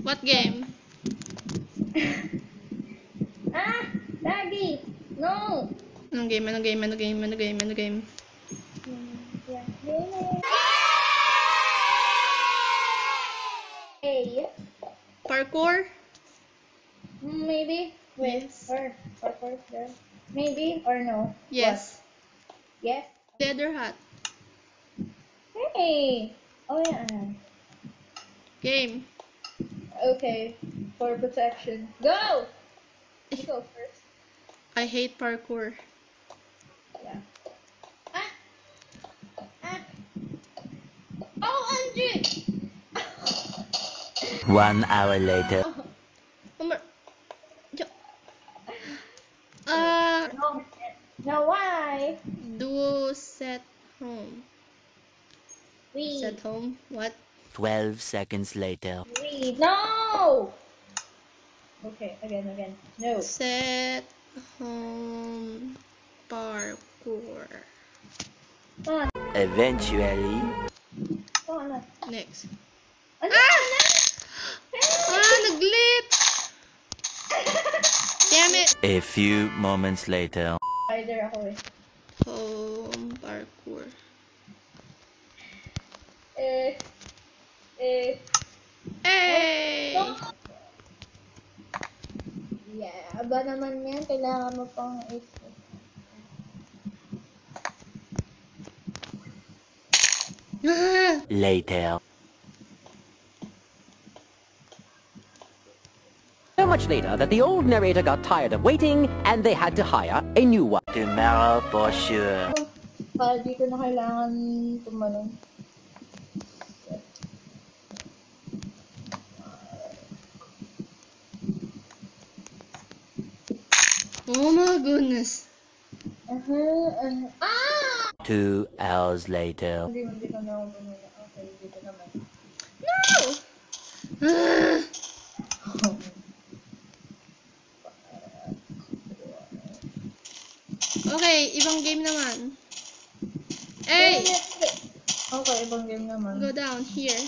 What game? Ah! Daddy! No! Anong game? Anong game? Anong game? Anong game? Anong game? Yeah. Hey. Parkour? Maybe. Wait. Yes. Or there. Maybe or no? Yes. What? Yes. Leather hat. Hey. Oh yeah. Game. Okay. For protection. Go. You go first. I hate parkour. Yeah. Ah. Ah. Oh, Andre. 1 hour later. No. No. Why? Do set home. We. Set home? What? 12 seconds later. We. No. Okay. Again. No. Set home parkour. Come on. Eventually. Come on. Next. Ano? Nag-glitch! Damn it! A few moments later. Spider ako eh. Home parkour. Hey! Yeah, aba naman yan. Kailangan mo pang Later. So much later that the old narrator got tired of waiting and they had to hire a new one. Tomorrow for sure. Para di ko na kailangan tumalon. Oh my goodness. Ah! 2 hours later. Hindi ko na ako tumula. Okay, dito naman. No! Okay, ibang game naman. Hey! Okay, ibang game naman. Go down here.